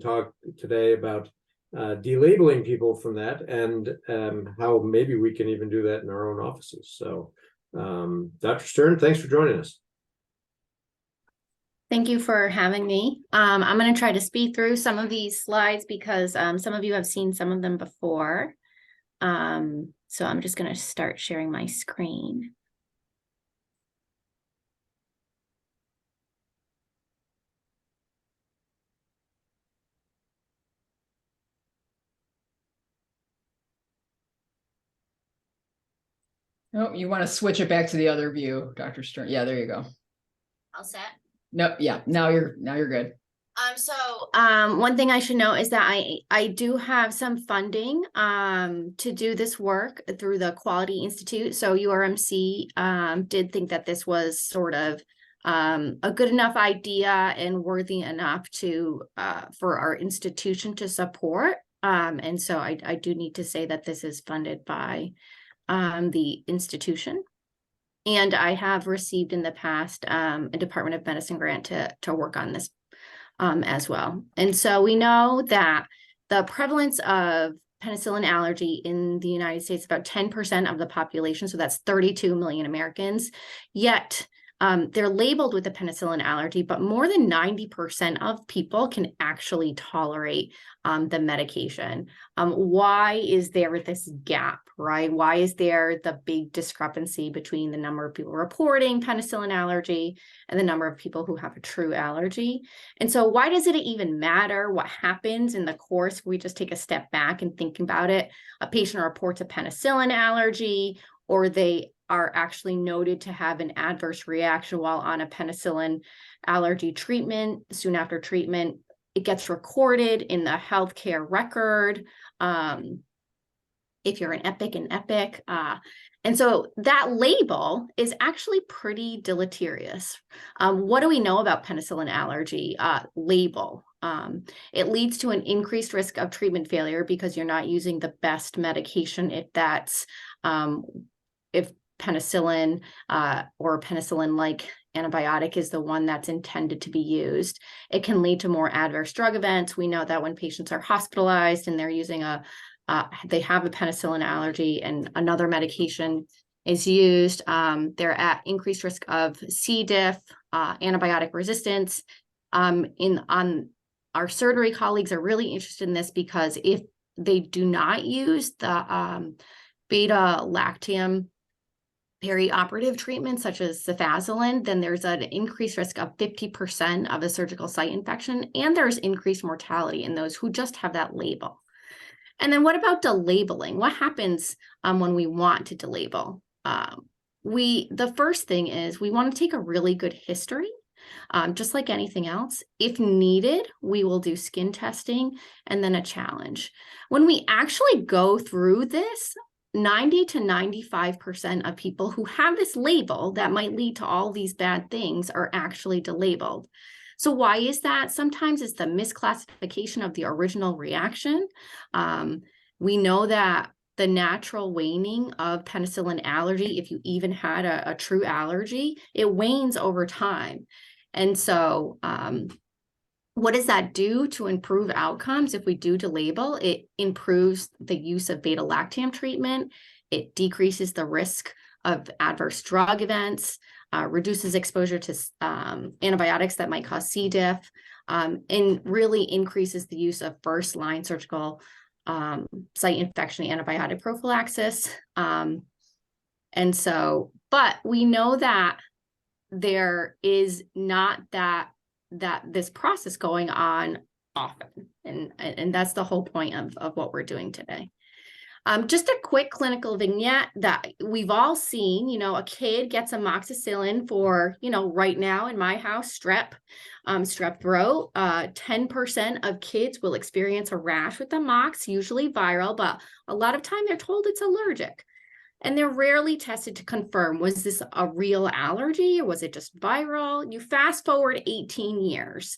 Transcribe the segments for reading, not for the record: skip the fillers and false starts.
talk today about delabeling people from that and how maybe we can even do that in our own offices. So, Dr. Stern, thanks for joining us. Thank you for having me. I'm going to try to speed through some of these slides because some of you have seen some of them before. So I'm just going to start sharing my screen. Oh, you want to switch it back to the other view, Dr. Stern. Yeah, there you go. All set? No, yeah, now you're good. One thing I should note is that I do have some funding to do this work through the Quality Institute. So URMC did think that this was sort of a good enough idea and worthy enough to for our institution to support. And so I do need to say that this is funded by the institution. And I have received in the past a Department of Medicine grant to work on this as well. And so we know that the prevalence of penicillin allergy in the United States is about 10% of the population. So that's 32 million Americans. Yet they're labeled with a penicillin allergy, but more than 90% of people can actually tolerate the medication. Why is there this gap, right? Why is there the big discrepancy between the number of people reporting penicillin allergy and the number of people who have a true allergy? And so why does it even matter what happens in the course? We just take a step back and think about it. A patient reports a penicillin allergy, or they are actually noted to have an adverse reaction while on a penicillin allergy treatment. Soon after treatment, it gets recorded in the healthcare record. If you're an epic. And so that label is actually pretty deleterious. What do we know about penicillin allergy label? It leads to an increased risk of treatment failure because you're not using the best medication if that's if penicillin or penicillin-like antibiotic is the one that's intended to be used. It can lead to more adverse drug events. We know that when patients are hospitalized and they're using they have a penicillin allergy and another medication is used, they're at increased risk of C. diff, antibiotic resistance. Our surgery colleagues are really interested in this because if they do not use the beta-lactam perioperative treatment, such as cefazolin, then there's an increased risk of 50% of a surgical site infection, and there's increased mortality in those who just have that label. And then what about delabeling? What happens when we want to delabel? The first thing is we want to take a really good history, just like anything else. If needed, we will do skin testing and then a challenge. When we actually go through this, 90 to 95% of people who have this label that might lead to all these bad things are actually delabeled. So why is that? Sometimes it's the misclassification of the original reaction. We know that the natural waning of penicillin allergy, if you even had a true allergy, it wanes over time. And so what does that do to improve outcomes? If we do delabel, it improves the use of beta-lactam treatment. It decreases the risk of adverse drug events, reduces exposure to antibiotics that might cause C. diff, and really increases the use of first-line surgical site infection antibiotic prophylaxis. But we know that there is not that this process going on often. And that's the whole point of what we're doing today. Just a quick clinical vignette that we've all seen, a kid gets amoxicillin for, right now in my house, strep throat. 10% of kids will experience a rash with the mox, usually viral, but a lot of time they're told it's allergic. And they're rarely tested to confirm, was this a real allergy or was it just viral? You fast forward 18 years.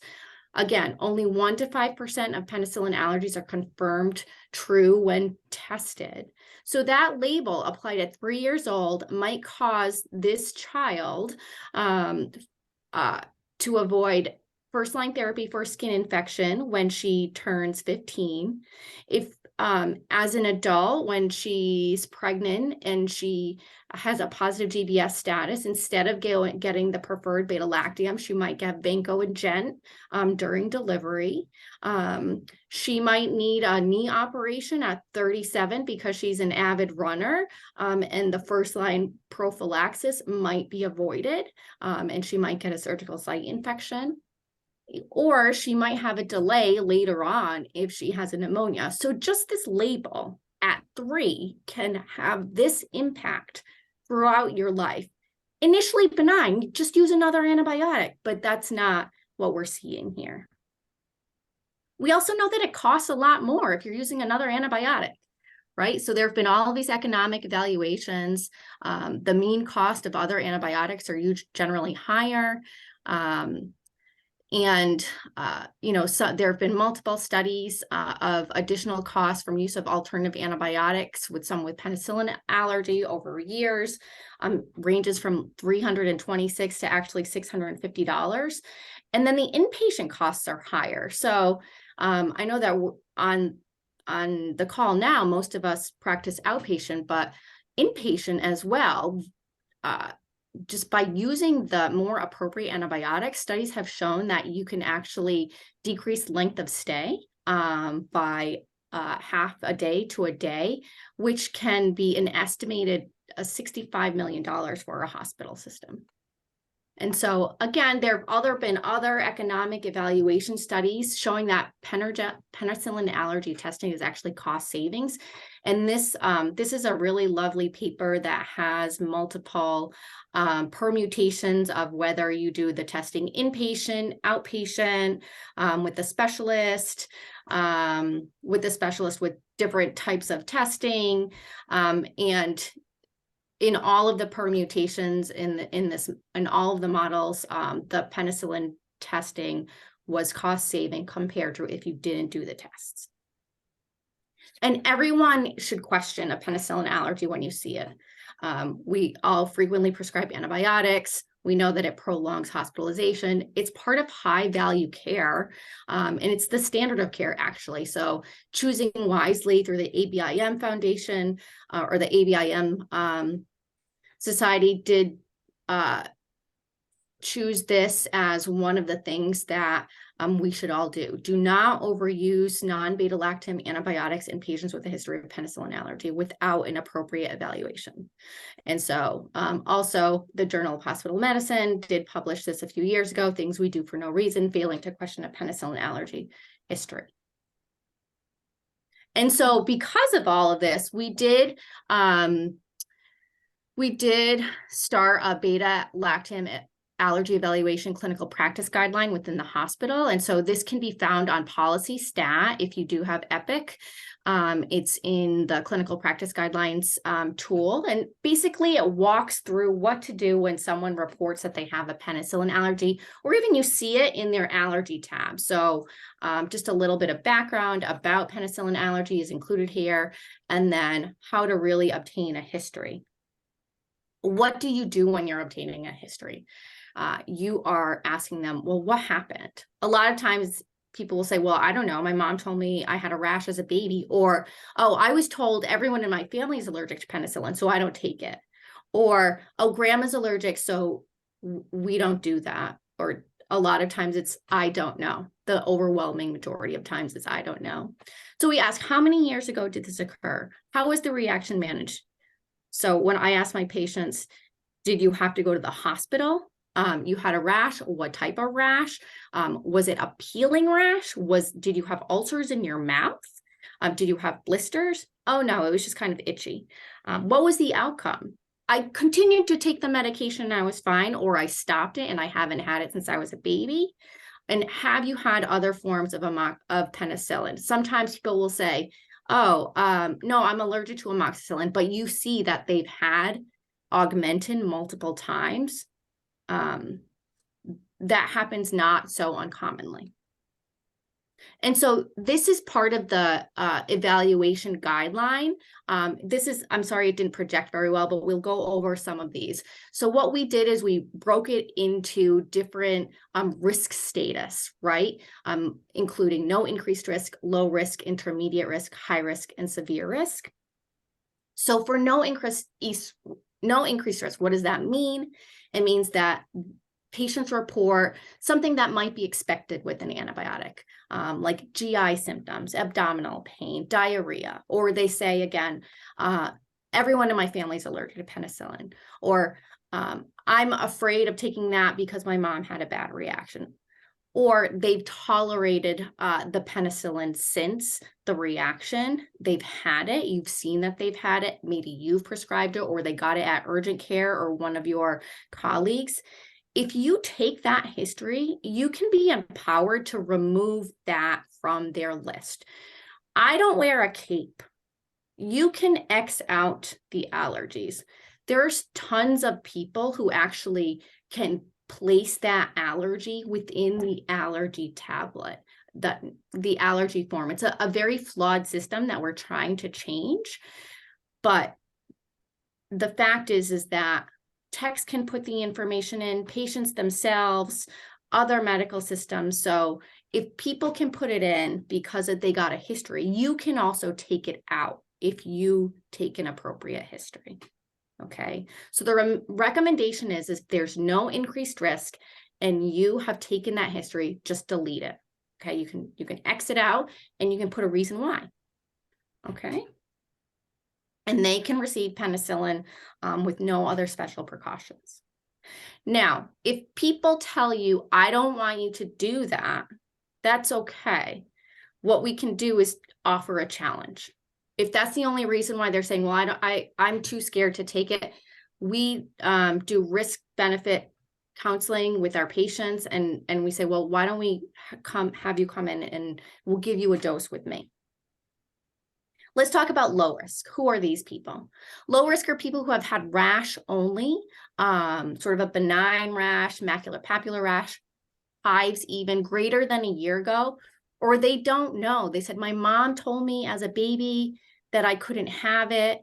Again, only 1 to 5% of penicillin allergies are confirmed true when tested. So that label applied at 3 years old might cause this child to avoid first-line therapy for skin infection when she turns 15. If as an adult, when she's pregnant and she has a positive GBS status, instead of getting the preferred beta-lactam, she might get Vanco and Gent during delivery. She might need a knee operation at 37 because she's an avid runner, and the first-line prophylaxis might be avoided, and she might get a surgical site infection. Or she might have a delay later on if she has a pneumonia. So just this label at 3 can have this impact throughout your life. Initially benign, just use another antibiotic, but that's not what we're seeing here. We also know that it costs a lot more if you're using another antibiotic, right? So there have been all these economic evaluations. The mean cost of other antibiotics are generally higher. So there have been multiple studies of additional costs from use of alternative antibiotics with penicillin allergy over years, ranges from $326 to actually $650. And then the inpatient costs are higher. So I know that on the call now, most of us practice outpatient, but inpatient as well. Just by using the more appropriate antibiotics, studies have shown that you can actually decrease length of stay by half a day to a day, which can be an estimated $65 million for a hospital system. And so again, there have been other economic evaluation studies showing that penicillin allergy testing is actually cost savings. And this is a really lovely paper that has multiple permutations of whether you do the testing inpatient, outpatient, with the specialist with different types of testing, and in all of the permutations in all of the models, the penicillin testing was cost saving compared to if you didn't do the tests. And everyone should question a penicillin allergy when you see it. We all frequently prescribe antibiotics. We know that it prolongs hospitalization. It's part of high value care, and it's the standard of care actually. So choosing wisely through the ABIM Foundation or the ABIM Society did choose this as one of the things that we should all do. Do not overuse non-beta-lactam antibiotics in patients with a history of penicillin allergy without an appropriate evaluation. And so also the Journal of Hospital Medicine did publish this a few years ago, things we do for no reason, failing to question a penicillin allergy history. And so because of all of this, we did start a beta-lactam allergy evaluation clinical practice guideline within the hospital. And so this can be found on Policy Stat if you do have EPIC. It's in the clinical practice guidelines tool. And basically it walks through what to do when someone reports that they have a penicillin allergy, or even you see it in their allergy tab. So just a little bit of background about penicillin allergy is included here, and then how to really obtain a history. What do you do when you're obtaining a history? You are asking them, well, what happened? A lot of times people will say, well, I don't know. My mom told me I had a rash as a baby, or, oh, I was told everyone in my family is allergic to penicillin, so I don't take it. Or, oh, grandma's allergic, so we don't do that. Or a lot of times it's, I don't know. The overwhelming majority of times it's, I don't know. So we ask, how many years ago did this occur? How was the reaction managed? So when I ask my patients, did you have to go to the hospital? You had a rash. What type of rash? Was it a peeling rash? Did you have ulcers in your mouth? Did you have blisters? Oh no, it was just kind of itchy. What was the outcome? I continued to take the medication and I was fine, or I stopped it and I haven't had it since I was a baby. And have you had other forms of penicillin? Sometimes people will say, oh, no, I'm allergic to amoxicillin, but you see that they've had Augmentin multiple times. That happens not so uncommonly. And so this is part of the evaluation guideline. I'm sorry, it didn't project very well, but we'll go over some of these. So what we did is we broke it into different risk status, right? Including no increased risk, low risk, intermediate risk, high risk, and severe risk. So for no increased risk, what does that mean? It means that patients report something that might be expected with an antibiotic, like GI symptoms, abdominal pain, diarrhea, or they say, again, everyone in my family is allergic to penicillin, or I'm afraid of taking that because my mom had a bad reaction, or they've tolerated the penicillin since the reaction. They've had it. You've seen that they've had it. Maybe you've prescribed it, or they got it at urgent care or one of your colleagues. If you take that history, you can be empowered to remove that from their list. I don't wear a cape. You can X out the allergies. There's tons of people who actually can place that allergy within the allergy tablet, the allergy form. It's a very flawed system that we're trying to change. But the fact is that techs can put the information in, patients themselves, other medical systems. So if people can put it in because they got a history, you can also take it out if you take an appropriate history. Okay, so the recommendation is if there's no increased risk and you have taken that history, just delete it. Okay, you can exit out and you can put a reason why. Okay. And they can receive penicillin with no other special precautions. Now, if people tell you, I don't want you to do that, that's okay. What we can do is offer a challenge. If that's the only reason why they're saying, well, I'm too scared to take it, we do risk benefit counseling with our patients, and we say, well, why don't we have you come in and we'll give you a dose with me. Let's talk about low risk. Who are these people? Low risk are people who have had rash only, sort of a benign rash, maculopapular rash, hives even greater than a year ago, or they don't know. They said, my mom told me as a baby that I couldn't have it.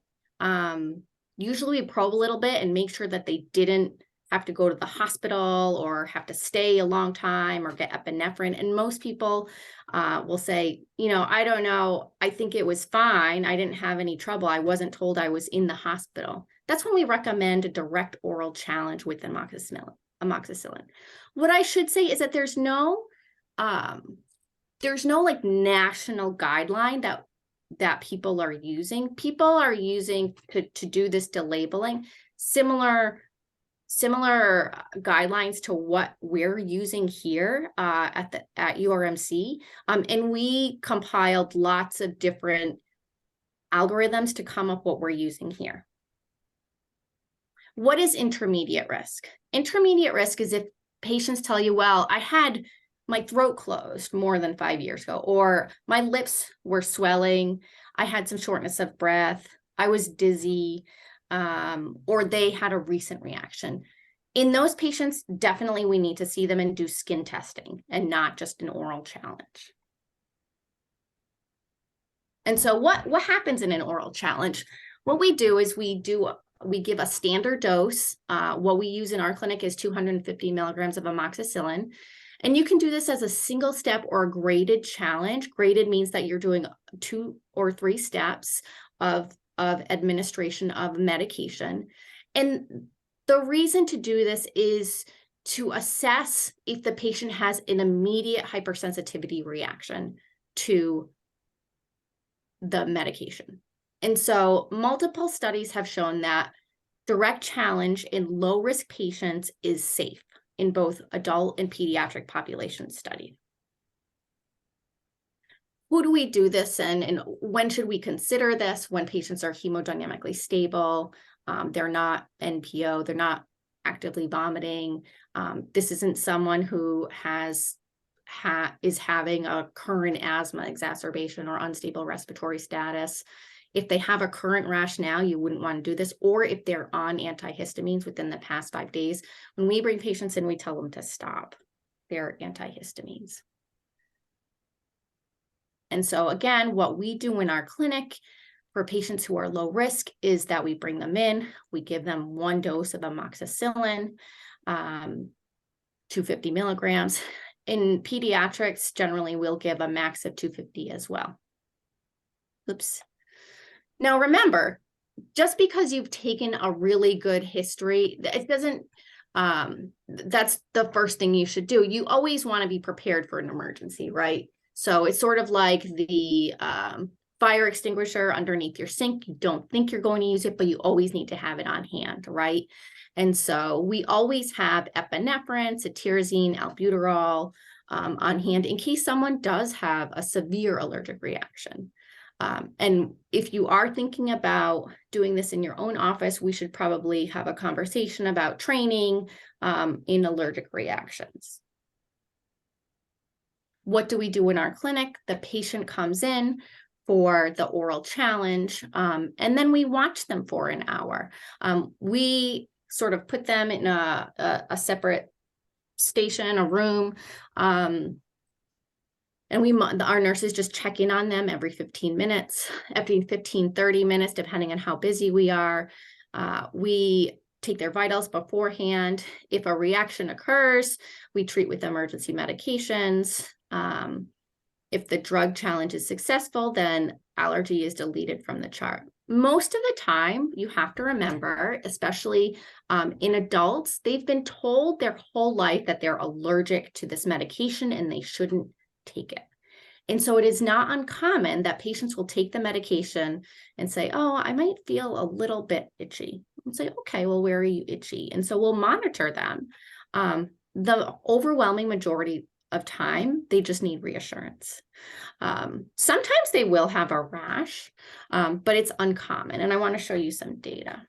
Usually we probe a little bit and make sure that they didn't have to go to the hospital or have to stay a long time or get epinephrine. And most people will say, I don't know. I think it was fine. I didn't have any trouble. I wasn't told I was in the hospital. That's when we recommend a direct oral challenge with amoxicillin. What I should say is that there's no like national guideline that people are using. People are using to do this delabeling similar guidelines to what we're using here at URMC. And we compiled lots of different algorithms to come up what we're using here. What is intermediate risk? Intermediate risk is if patients tell you, well, I had my throat closed more than 5 years ago, or my lips were swelling, I had some shortness of breath, I was dizzy, or they had a recent reaction. In those patients, definitely we need to see them and do skin testing and not just an oral challenge. And so what happens in an oral challenge? What we do is we give a standard dose. What we use in our clinic is 250 milligrams of amoxicillin. And you can do this as a single step or a graded challenge. Graded means that you're doing 2 or 3 steps of administration of medication. And the reason to do this is to assess if the patient has an immediate hypersensitivity reaction to the medication. And so multiple studies have shown that direct challenge in low-risk patients is safe in both adult and pediatric population studies. Who do we do this in, and when should we consider this? When patients are hemodynamically stable, they're not NPO, they're not actively vomiting. This isn't someone who is having a current asthma exacerbation or unstable respiratory status. If they have a current rash now, you wouldn't want to do this, or if they're on antihistamines within the past 5 days. When we bring patients in, we tell them to stop their antihistamines. And so again, what we do in our clinic for patients who are low risk is that we bring them in, we give them 1 dose of amoxicillin, 250 milligrams. In pediatrics, generally we'll give a max of 250 as well. Oops. Now remember, just because you've taken a really good history, it doesn't, that's the first thing you should do. You always want to be prepared for an emergency, right? So it's sort of like the fire extinguisher underneath your sink. You don't think you're going to use it, but you always need to have it on hand, right? And so we always have epinephrine, cetirizine, albuterol on hand in case someone does have a severe allergic reaction. And if you are thinking about doing this in your own office, we should probably have a conversation about training in allergic reactions. What do we do in our clinic? The patient comes in for the oral challenge, and then we watch them for an hour. We sort of put them in a separate station, a room, and our nurses just check in on them every 15 minutes, every 15, 30 minutes, depending on how busy we are. We take their vitals beforehand. If a reaction occurs, we treat with emergency medications. If the drug challenge is successful, then allergy is deleted from the chart. Most of the time, you have to remember, especially in adults, they've been told their whole life that they're allergic to this medication and they shouldn't take it. And so it is not uncommon that patients will take the medication and say, oh, I might feel a little bit itchy. And say, okay, well, where are you itchy? And so we'll monitor them. The overwhelming majority of time, they just need reassurance. Sometimes they will have a rash, but it's uncommon. And I want to show you some data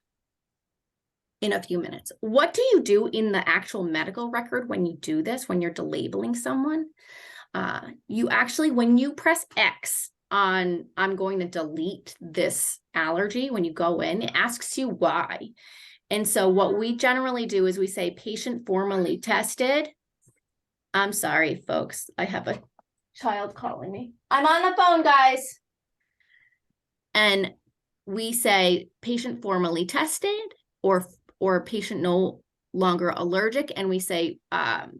in a few minutes. What do you do in the actual medical record when you do this, when you're delabeling someone? You actually, when you press X on, I'm going to delete this allergy, when you go in, it asks you why. And so what we generally do is we say patient formally tested. I'm sorry, folks. I have a child calling me. I'm on the phone, guys. And we say patient formally tested or patient no longer allergic. And we say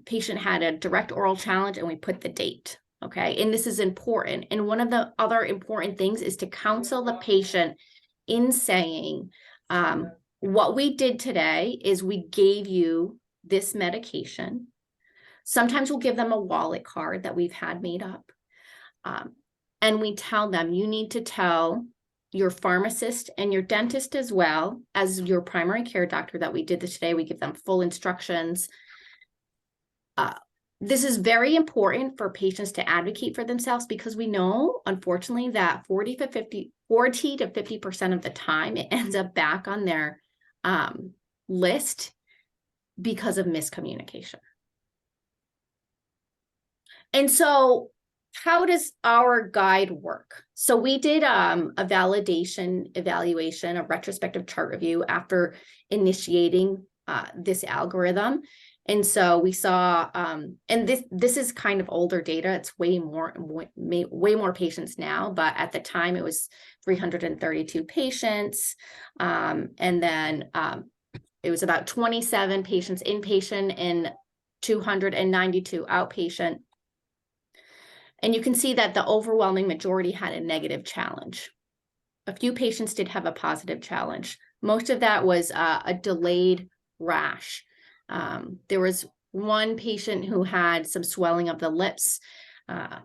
patient had a direct oral challenge and we put the date. Okay. And this is important. And one of the other important things is to counsel the patient in saying, what we did today is we gave you this medication. Sometimes we'll give them a wallet card that we've had made up. And we tell them, you need to tell your pharmacist and your dentist as well as your primary care doctor that we did this today. We give them full instructions. This is very important for patients to advocate for themselves because we know, unfortunately, that 40 to 50% of the time it ends up back on their list because of miscommunication. And so how does our guide work? So we did a validation evaluation, a retrospective chart review after initiating this algorithm. And so we saw, and this is kind of older data. It's way more patients now, but at the time it was 332 patients. And then it was about 27 patients inpatient and 292 outpatient. And you can see that the overwhelming majority had a negative challenge. A few patients did have a positive challenge. Most of that was a delayed rash. There was one patient who had some swelling of the lips. And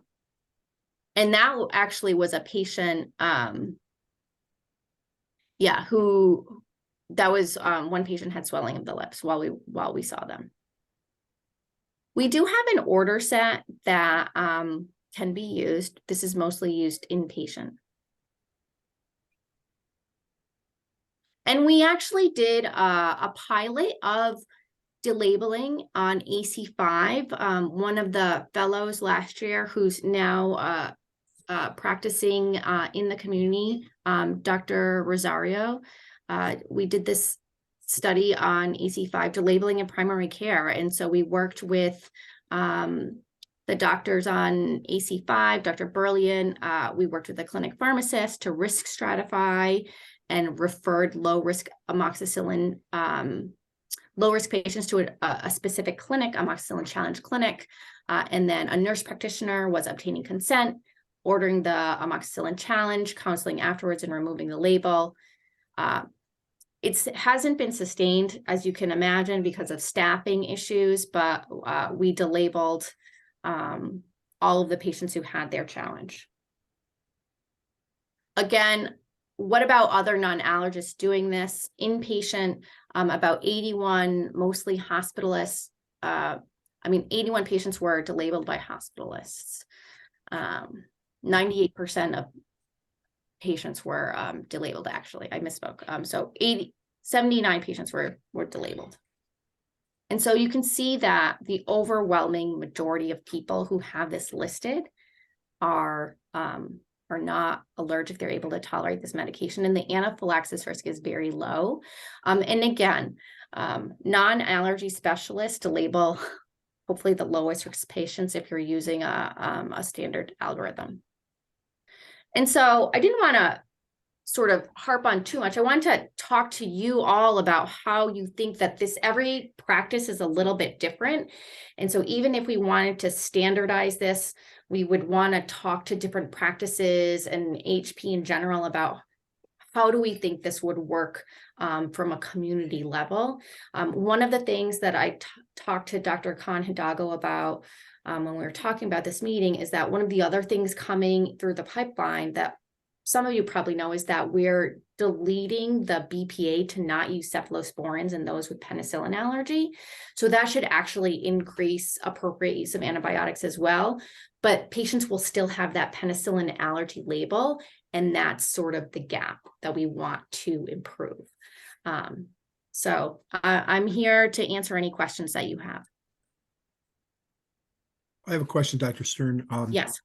that actually was a patient, one patient had swelling of the lips while we saw them. We do have an order set that can be used. This is mostly used inpatient. And we actually did a pilot of delabeling on AC5. One of the fellows last year who's now practicing in the community, Dr. Rosario, we did this study on AC5 delabeling in primary care. And so we worked with the doctors on AC5, Dr. Berlian, we worked with the clinic pharmacist to risk stratify and referred low-risk amoxicillin, low-risk patients to a specific clinic, amoxicillin challenge clinic. And then a nurse practitioner was obtaining consent, ordering the amoxicillin challenge, counseling afterwards, and removing the label. It hasn't been sustained, as you can imagine, because of staffing issues, but we delabeled all of the patients who had their challenge. Again, what about other non-allergists doing this? Inpatient, about 81, mostly hospitalists. 81 patients were delabeled by hospitalists. 98% of patients were delabeled, actually. I misspoke. So 79 patients were delabeled. And so you can see that the overwhelming majority of people who have this listed are not allergic. They're able to tolerate this medication, and the anaphylaxis risk is very low. And again, non-allergy specialists to label hopefully the lowest risk patients if you're using a standard algorithm. And so I didn't want to sort of harp on too much. I want to talk to you all about how you think that every practice is a little bit different. And so even if we wanted to standardize this, we would want to talk to different practices and HP in general about how do we think this would work from a community level. One of the things that I talked to Dr. Khan Hidalgo about when we were talking about this meeting is that one of the other things coming through the pipeline that some of you probably know is that we're deleting the BPA to not use cephalosporins in those with penicillin allergy. So that should actually increase appropriate use of antibiotics as well. But patients will still have that penicillin allergy label, and that's sort of the gap that we want to improve. So I'm here to answer any questions that you have. I have a question, Dr. Stern. Yes.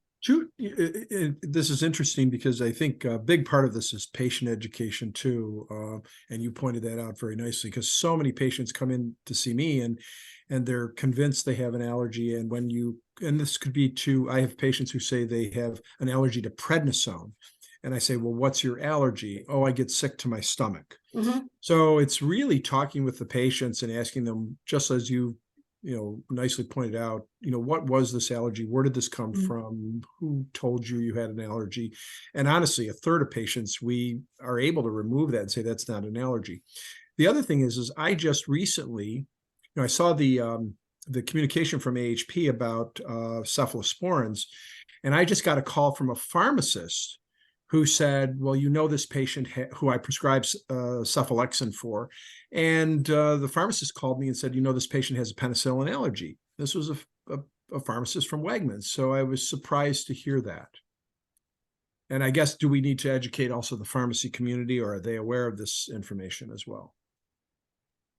This is interesting because I think a big part of this is patient education too, and you pointed that out very nicely, because so many patients come in to see me and they're convinced they have an allergy, and this could be I have patients who say they have an allergy to prednisone, and I say, well, what's your allergy? Oh, I get sick to my stomach. Mm-hmm. So it's really talking with the patients and asking them, just as you nicely pointed out, what was this allergy? Where did this come from? Who told you had an allergy? And honestly, a third of patients, we are able to remove that and say that's not an allergy. The other thing is I just recently, I saw the communication from AHP about cephalosporins, and I just got a call from a pharmacist who said, well, this patient who I prescribed cephalexin for, and the pharmacist called me and said, this patient has a penicillin allergy. This was a pharmacist from Wegmans. So I was surprised to hear that. And I guess, do we need to educate also the pharmacy community, or are they aware of this information as well?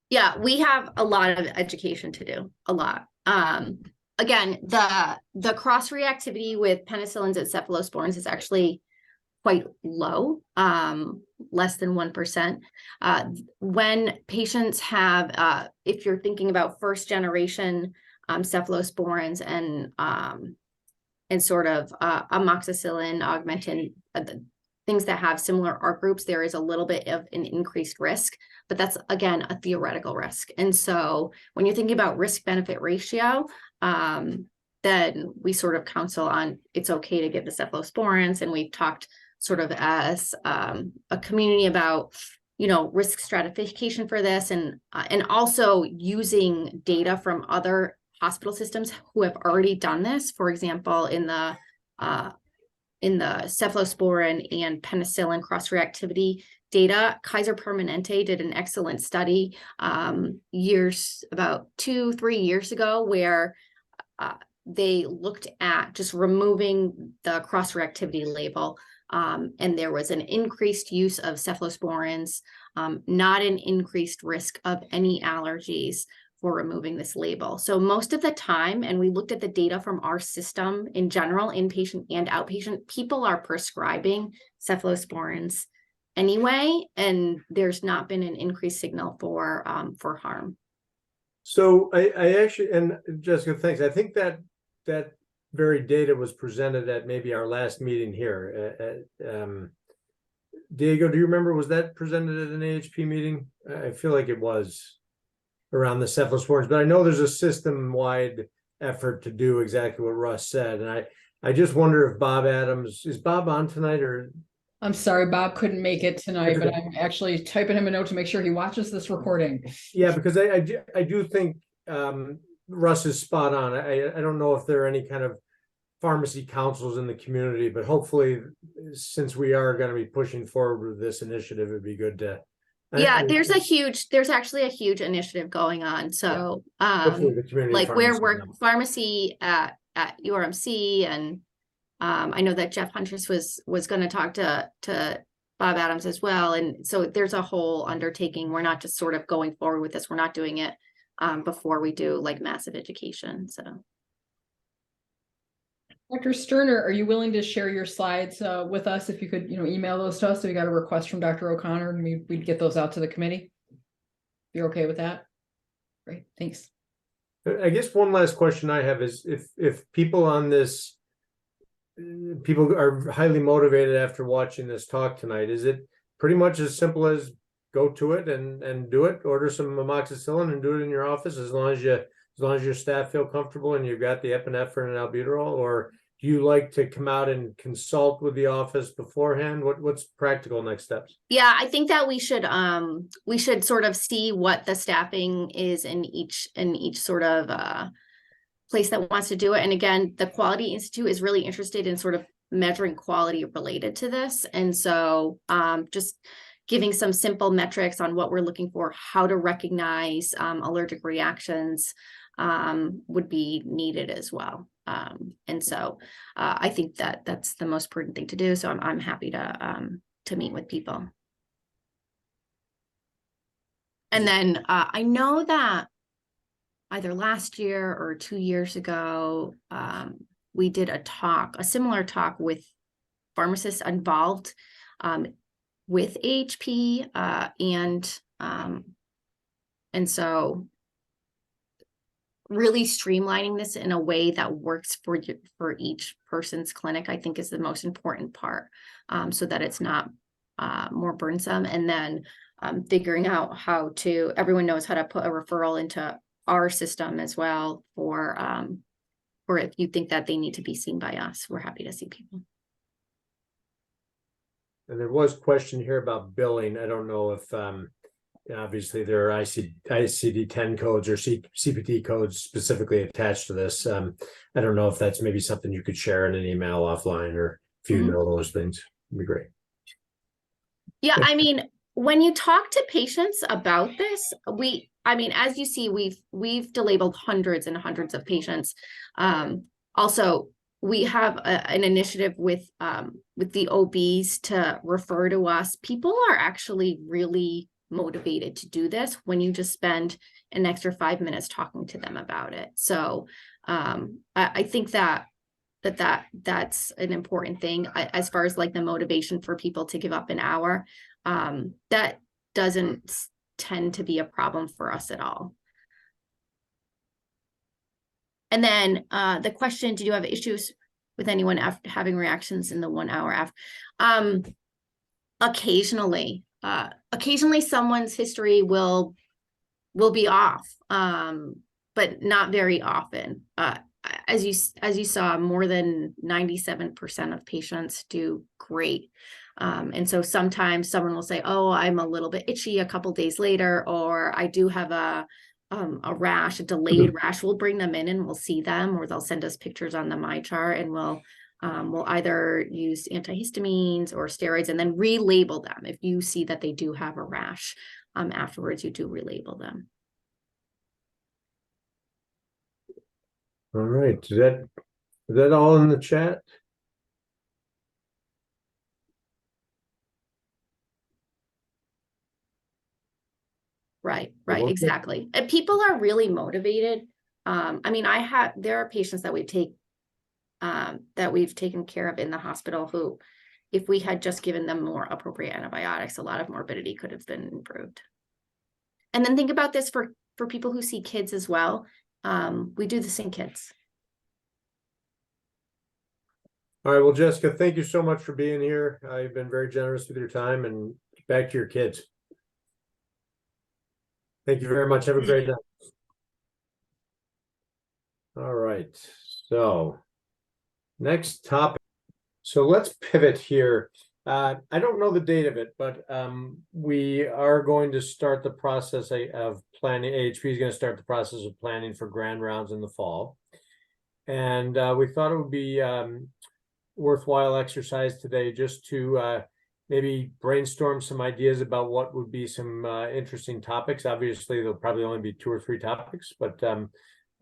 Yeah, we have a lot of education to do, a lot. Again, the cross-reactivity with penicillins and cephalosporins is actually quite low, less than 1%. When patients have, if you're thinking about first generation cephalosporins and sort of amoxicillin, augmentin, things that have similar ARC groups, there is a little bit of an increased risk, but that's, again, a theoretical risk. And so when you're thinking about risk-benefit ratio, then we sort of counsel on it's okay to give the cephalosporins, and we've talked sort of as a community about, risk stratification for this, and also using data from other hospital systems who have already done this. For example, in the cephalosporin and penicillin cross-reactivity data, Kaiser Permanente did an excellent study about 2-3 years ago, where they looked at just removing the cross-reactivity label. And there was an increased use of cephalosporins, not an increased risk of any allergies for removing this label. So most of the time, and we looked at the data from our system in general, inpatient and outpatient, people are prescribing cephalosporins anyway, and there's not been an increased signal for harm. So I actually, and Jessica, thanks. I think that very data was presented at maybe our last meeting here. Diego, do you remember, was that presented at an AHP meeting? I feel like it was around the cephalosporins, but I know there's a system-wide effort to do exactly what Russ said. And I just wonder if Bob Adams, is Bob on tonight, or? I'm sorry, Bob couldn't make it tonight, but Okay. I'm actually typing him a note to make sure he watches this recording. Yeah, because I do think Russ is spot on. I don't know if there are any kind of pharmacy councils in the community, but hopefully, since we are going to be pushing forward with this initiative, it'd be good to. Yeah, there's actually a huge initiative going on. So, Hopefully the community like where pharmacy we're now. pharmacy at URMC, and I know that Jeff Huntress was going to talk to Bob Adams as well. And so there's a whole undertaking. We're not just sort of going forward with this. We're not doing it before we do like massive education. So. Dr. Sterner, are you willing to share your slides with us? If you could, email those to us. So we got a request from Dr. O'Connor, and we'd get those out to the committee. You're okay with that? Great, thanks. I guess one last question I have is if people on this, people are highly motivated after watching this talk tonight, is it pretty much as simple as go to it and do it, order some amoxicillin and do it in your office, as long as your staff feel comfortable and you've got the epinephrine and albuterol? Or do you like to come out and consult with the office beforehand? What's practical next steps? Yeah, I think that we should sort of see what the staffing is in each sort of place that wants to do it. And again, the Quality Institute is really interested in sort of measuring quality related to this. And so just giving some simple metrics on what we're looking for, how to recognize allergic reactions would be needed as well. And so I think that that's the most prudent thing to do. So I'm happy to meet with people. And then I know that either last year or 2 years ago, we did a similar talk with pharmacists involved with AHP, and so really streamlining this in a way that works for each person's clinic, I think, is the most important part, so that it's not more burdensome. And then figuring out everyone knows how to put a referral into our system as well for if you think that they need to be seen by us, we're happy to see people. And there was a question here about billing. I don't know if obviously there are ICD-10 codes or CPT codes specifically attached to this. I don't know if that's maybe something you could share in an email offline, or if you know those things, it'd be great. Yeah, I mean, when you talk to patients about this, as you see, we've delabeled hundreds and hundreds of patients. Also, we have an initiative with the OBs to refer to us. People are actually really motivated to do this when you just spend an extra 5 minutes talking to them about it. So I think that's an important thing as far as like the motivation for people to give up an hour. That doesn't tend to be a problem for us at all. And then the question, did you have issues with anyone after having reactions in the 1 hour after? Occasionally someone's history will be off, but not very often. As you saw, more than 97% of patients do great. And so sometimes someone will say, oh, I'm a little bit itchy a couple days later, or I do have a rash, a delayed rash. We'll bring them in and we'll see them, or they'll send us pictures on the MyChart, and we'll either use antihistamines or steroids and then relabel them. If you see that they do have a rash afterwards, you do relabel them. All right, is that all in the chat? Right, exactly. And people are really motivated. There are patients that we've taken care of in the hospital who, if we had just given them more appropriate antibiotics, a lot of morbidity could have been improved. And then think about this for people who see kids as well. We do this in kids. All right, well, Jessica, thank you so much for being here. You've been very generous with your time, and back to your kids. Thank you very much. Have a great night. All right, so next topic. So let's pivot here. I don't know the date of it, but we are going to start the process of planning. AHP is going to start the process of planning for grand rounds in the fall. And we thought it would be worthwhile exercise today just to maybe brainstorm some ideas about what would be some interesting topics. Obviously, there'll probably only be 2 or 3 topics, but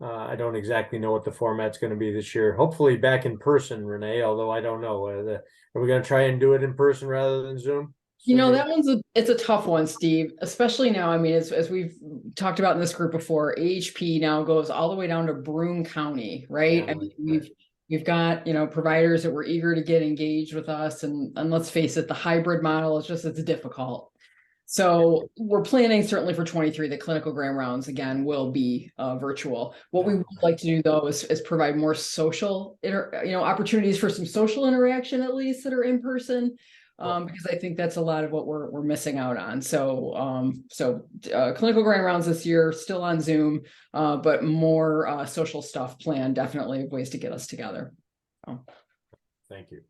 I don't exactly know what the format's going to be this year. Hopefully back in person, Renee, although I don't know. Are we going to try and do it in person rather than Zoom? You know, that it's a tough one, Steve, especially now. I mean, as we've talked about in this group before, AHP now goes all the way down to Broome County, right? Yeah, I mean, we've got, you know, providers that were eager to get engaged with us, and let's face it, the hybrid model is just, it's difficult. So we're planning certainly for 23, the clinical grand rounds again will be virtual. What we would like to do though is provide more social, opportunities for some social interaction at least that are in person. Because I think that's a lot of what we're missing out on. So clinical grand rounds this year still on Zoom, but more social stuff planned, definitely ways to get us together. Thank you.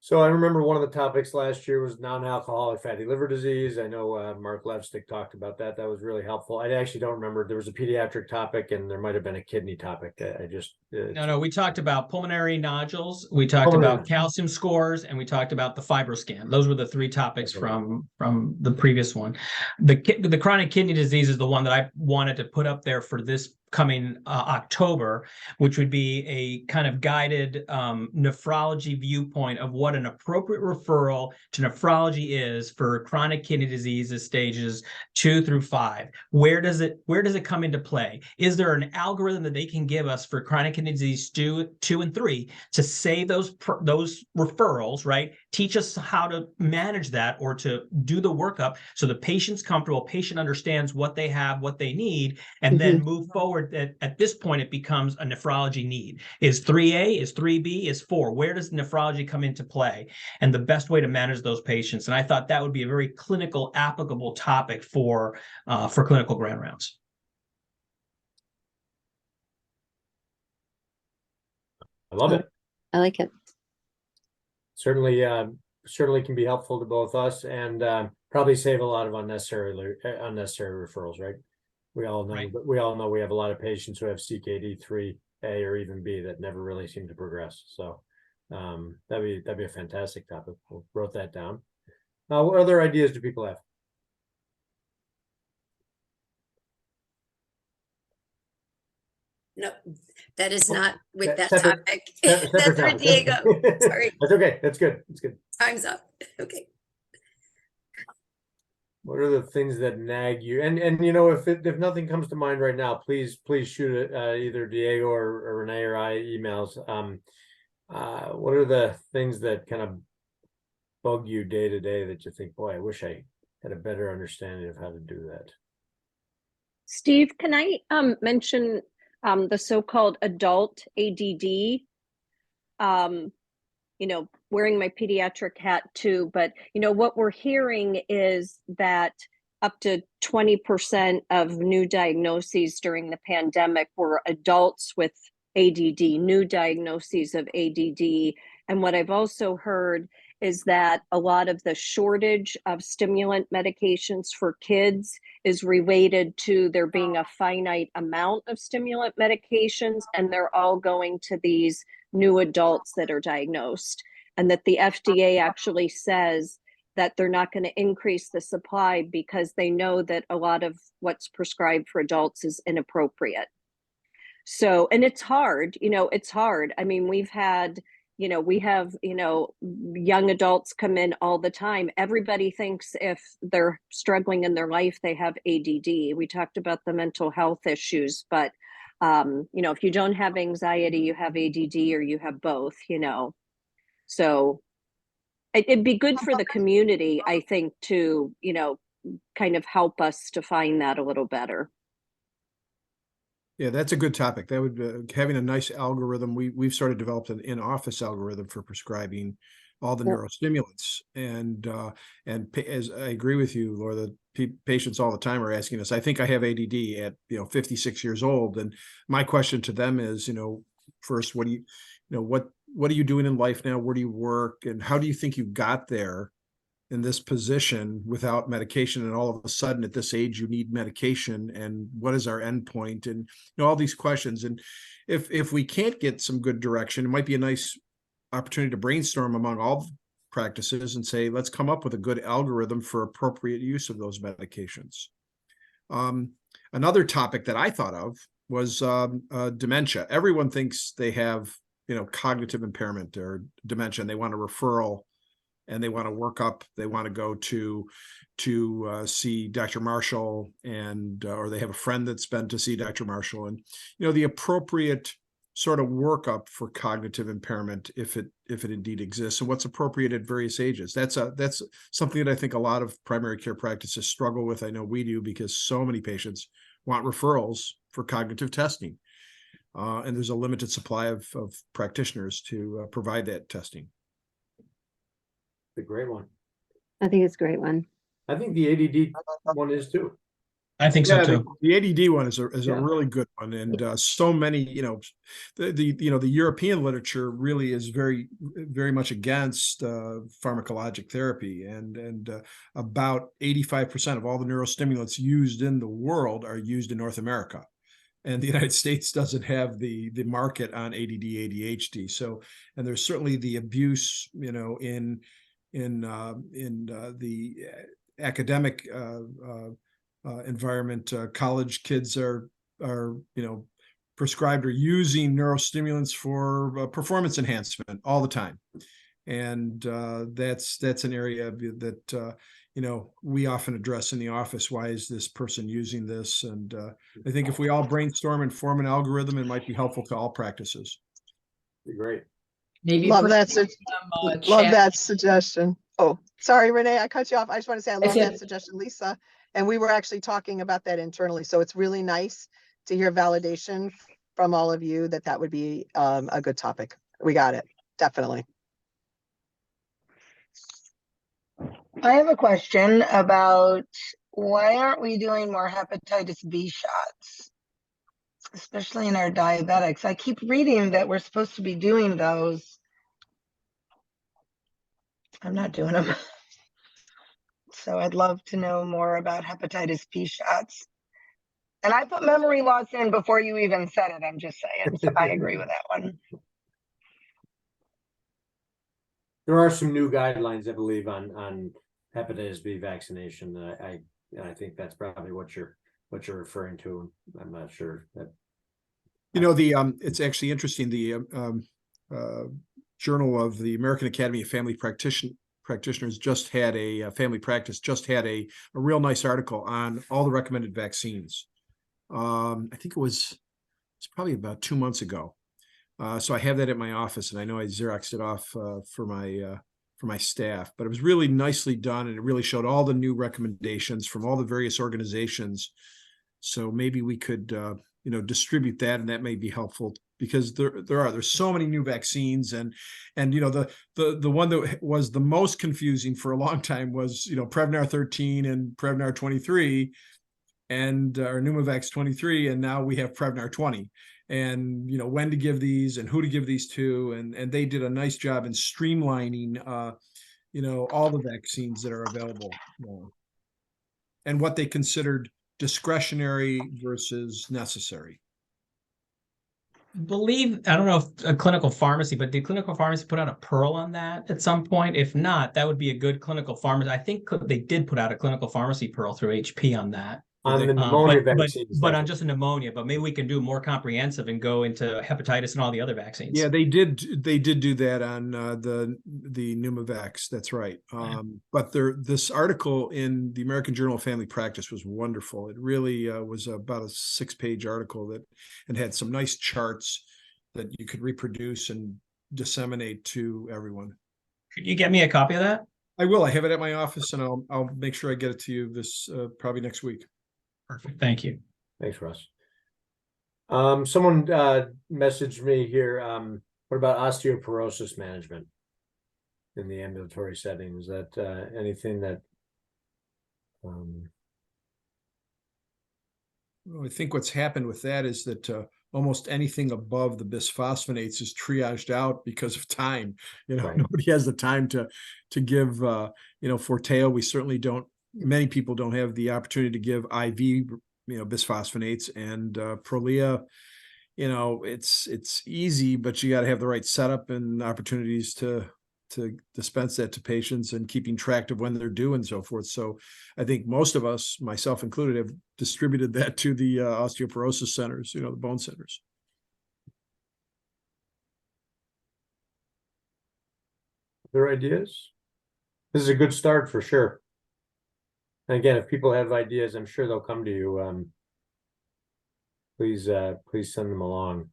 So I remember one of the topics last year was non-alcoholic fatty liver disease. I know Mark Levstick talked about that. That was really helpful. I actually don't remember. There was a pediatric topic and there might have been a kidney topic. I just No, we talked about pulmonary nodules, we talked about calcium scores, and we talked about the FibroScan. Those were the 3 topics from the previous one. The chronic kidney disease is the one that I wanted to put up there for this coming October, which would be a kind of guided nephrology viewpoint of what an appropriate referral to nephrology is for chronic kidney diseases stages 2 through 5. Where does it come into play? Is there an algorithm that they can give us for chronic kidney disease 2 and 3 to save those referrals, right? Teach us how to manage that or to do the workup so the patient's comfortable, patient understands what they have, what they need, and then move forward. At this point, it becomes a nephrology need. Is 3A, is 3B, is 4? Where does nephrology come into play? And the best way to manage those patients. And I thought that would be a very clinical, applicable topic for clinical grand rounds. I love it. I like it. Certainly can be helpful to both us and probably save a lot of unnecessary referrals, right? We all know, but we all know we have a lot of patients who have CKD 3A or even B that never really seem to progress. So that'd be a fantastic topic. We'll wrote that down. What other ideas do people have? No, that is not with that separate- topic. Separate That's for topic. Diego. Sorry, That's okay. That's good. That's good. time's up. Okay. What are the things that nag you? And you know, if nothing comes to mind right now, please shoot it either Diego or Renee or I emails. What are the things that kind of bug you day to day that you think, boy, I wish I had a better understanding of how to do that? Steve, can I mention the so-called adult ADD? You know, wearing my pediatric hat too, but you know, what we're hearing is that up to 20% of new diagnoses during the pandemic were adults with ADD, new diagnoses of ADD. And what I've also heard is that a lot of the shortage of stimulant medications for kids is related to there being a finite amount of stimulant medications, and they're all going to these new adults that are diagnosed, and that the FDA actually says that they're not going to increase the supply because they know that a lot of what's prescribed for adults is inappropriate. So, and it's hard, you know, it's hard. I mean, we have, young adults come in all the time. Everybody thinks if they're struggling in their life, they have ADD. We talked about the mental health issues, but if you don't have anxiety, you have ADD or you have both, So it'd be good for the community, I think, to, kind of help us to find that a little better. Yeah, that's a good topic. That would having a nice algorithm. We've started developed an in-office algorithm for prescribing all the Yep. neurostimulants, as I agree with you, Laura, that patients all the time are asking us. I think I have ADD at 56 years old, and my question to them is, first, what are you doing in life now? Where do you work, and how do you think you got there in this position without medication, and all of a sudden at this age you need medication, and what is our endpoint, and all these questions. And if we can't get some good direction, it might be a nice opportunity to brainstorm among all practices and say, let's come up with a good algorithm for appropriate use of those medications. Another topic that I thought of was dementia. Everyone thinks they have cognitive impairment or dementia, and they want a referral, and they want to work up, they want to go to see Dr. Marshall, and or they have a friend that's been to see Dr. Marshall, and the appropriate sort of workup for cognitive impairment, if it indeed exists, and what's appropriate at various ages. That's something that I think a lot of primary care practices struggle with. I know we do, because so many patients want referrals for cognitive testing, and there's a limited supply of practitioners to provide that testing. The great one. I think it's a great one. I think the ADD one is too. I think so Yeah, too. the ADD one is a Yeah. really good one, and so many, the European literature really is very, very much against pharmacologic therapy, and about 85% of all the neurostimulants used in the world are used in North America, and the United States doesn't have the market on ADD, ADHD. So, and there's certainly the abuse, in the academic environment. College kids are prescribed or using neurostimulants for performance enhancement all the time, and that's an area that we often address in the office. Why is this person using this? And I think if we all brainstorm and form an algorithm, it might be helpful to all practices. Great. Maybe Love put that. some, Love chat. that suggestion. Oh, sorry, Renee, I cut you off. I just want to say I love said- that suggestion, Lisa. And we were actually talking about that internally. So it's really nice to hear validation from all of you that would be a good topic. We got it. Definitely. I have a question about why aren't we doing more hepatitis B shots, especially in our diabetics? I keep reading that we're supposed to be doing those. I'm not doing them. So I'd love to know more about hepatitis B shots. And I put memory loss in before you even said it. I'm just saying. So I agree with that one. There are some new guidelines, I believe, on hepatitis B vaccination. I think that's probably what you're referring to. I'm not sure that. It's actually interesting. The Journal of the American Academy of Family Practitioners just had a family practice just had a real nice article on all the recommended vaccines. I think it's probably about 2 months ago. So I have that at my office, and I know I Xeroxed it off for my staff, but it was really nicely done, and it really showed all the new recommendations from all the various organizations. So maybe we could distribute that, and that may be helpful, because there's so many new vaccines, and the one that was the most confusing for a long time was Prevnar 13 and Prevnar 23, and or Pneumovax 23, and now we have Prevnar 20, and when to give these and who to give these to, and they did a nice job in streamlining all the vaccines that are available, and what they considered discretionary versus necessary. I don't know if a clinical pharmacy, but did clinical pharmacy put out a pearl on that at some point? If not, that would be a good clinical pharmacy. I think they did pid out a clinical pharmacy pearl through HP on that. On the pneumonia but vaccines. on just a pneumonia, but maybe we can do more comprehensive and go into hepatitis and all the other vaccines. Yeah, they did do that on the Pneumovax. That's right. But this article in the American Journal of Family Practice was wonderful. It really was about a 6-page article and had some nice charts that you could reproduce and disseminate to everyone. Could you get me a copy of that? I will. I have it at my office, and I'll make sure I get it to you this probably next week. Perfect. Thank you. Thanks, Russ. Someone messaged me here. What about osteoporosis management in the ambulatory setting? Is that anything that? Well, I think what's happened with that is that almost anything above the bisphosphonates is triaged out because of time. Right. Nobody has the time to give. Forteo, we certainly don't. Many people don't have the opportunity to give IV, bisphosphonates, and Prolia. It's easy, but you got to have the right setup and opportunities to dispense that to patients and keeping track of when they're due and so forth. So I think most of us, myself included, have distributed that to the osteoporosis centers, the bone centers. Other ideas? This is a good start for sure. And again, if people have ideas, I'm sure they'll come to you. Please send them along.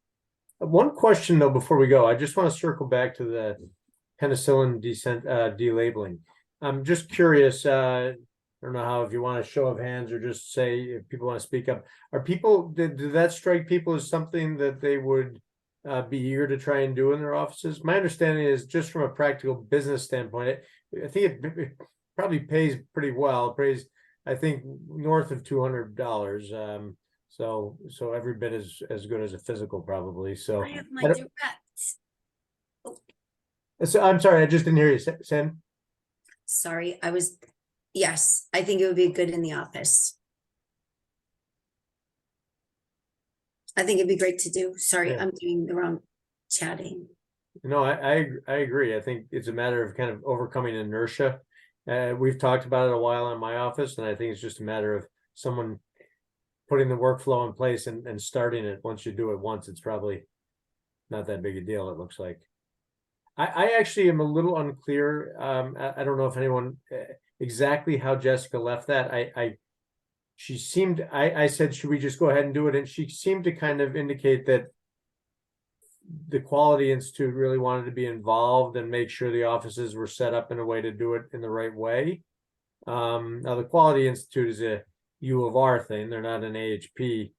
One question though, before we go, I just want to circle back to the penicillin delabeling. I'm just curious, I don't know how, if you want a show of hands or just say if people want to speak up. Did that strike people as something that they would be eager to try and do in their offices? My understanding is, just from a practical business standpoint, I think it probably pays pretty well. It pays, I think, north of $200. So every bit as good as a physical, probably. So I have my direct. So I'm sorry, I just didn't hear you, Sam. Sorry, yes, I think it would be good in the office. I think it'd be great to do. Sorry, Yeah. I'm doing the wrong chatting. No, I agree. I think it's a matter of kind of overcoming inertia. We've talked about it a while in my office, and I think it's just a matter of someone putting the workflow in place and starting it. Once you do it once, it's probably not that big a deal, it looks like. I actually am a little unclear. I don't know if anyone exactly how Jessica left that. She seemed, I said, should we just go ahead and do it? And she seemed to kind of indicate that the Quality Institute really wanted to be involved and make sure the offices were set up in a way to do it in the right way. Now the Quality Institute is a U of R thing. They're not an AHP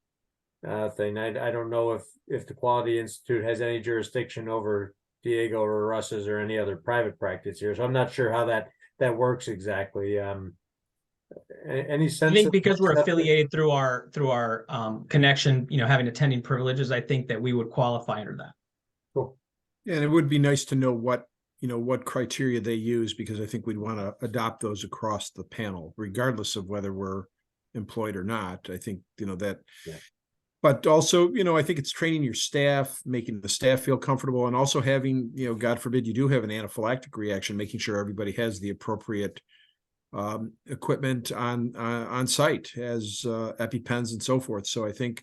thing. I don't know if the Quality Institute has any jurisdiction over Diego or Russ's or any other private practice here. So I'm not sure how that works exactly. Any sense? I think because we're affiliated through our connection, having attending privileges, I think that we would qualify under that. Cool. Yeah, and it would be nice to know what criteria they use, because I think we'd want to adopt those across the panel, regardless of whether we're employed or not. I think, that. Yeah. But also, I think it's training your staff, making the staff feel comfortable, and also having, God forbid you do have an anaphylactic reaction, making sure everybody has the appropriate equipment on site, as EpiPens and so forth. So I think,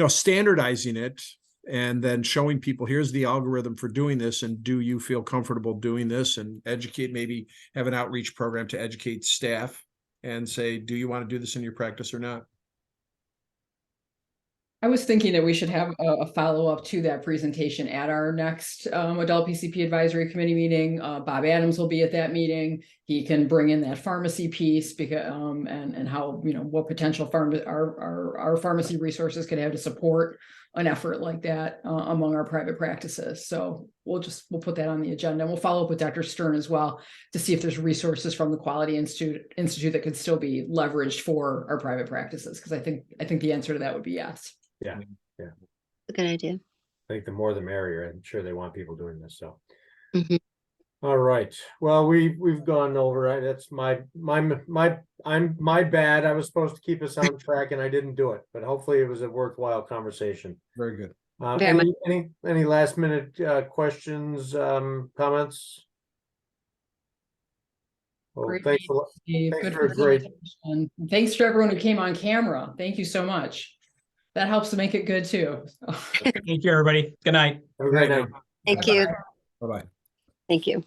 standardizing it and then showing people, here's the algorithm for doing this, and do you feel comfortable doing this, and maybe have an outreach program to educate staff and say, do you want to do this in your practice or not? I was thinking that we should have a follow-up to that presentation at our next Adult PCP Advisory Committee meeting. Bob Adams will be at that meeting. He can bring in that pharmacy piece, because and how, what potential our pharmacy resources could have to support an effort like that among our private practices. So we'll put that on the agenda, and we'll follow up with Dr. Stern as well to see if there's resources from the Quality Institute that could still be leveraged for our private practices. Because I think the answer to that would be yes. Yeah. A good idea. I think the more the merrier. I'm sure they want people doing this. So, Mhm. All right. Well, we've gone over. That's my bad. I was supposed to keep us on track and I didn't do it. But hopefully, it was a worthwhile conversation. Very good. Any last minute questions, comments? Well, Great, thanks a lot. Steve. Thanks Good for a great. presentation. Thanks to everyone who came on camera. Thank you so much. That helps to make it good too. Thank you, everybody. Good night. Have a great night. Thank you. Bye-bye. Thank you.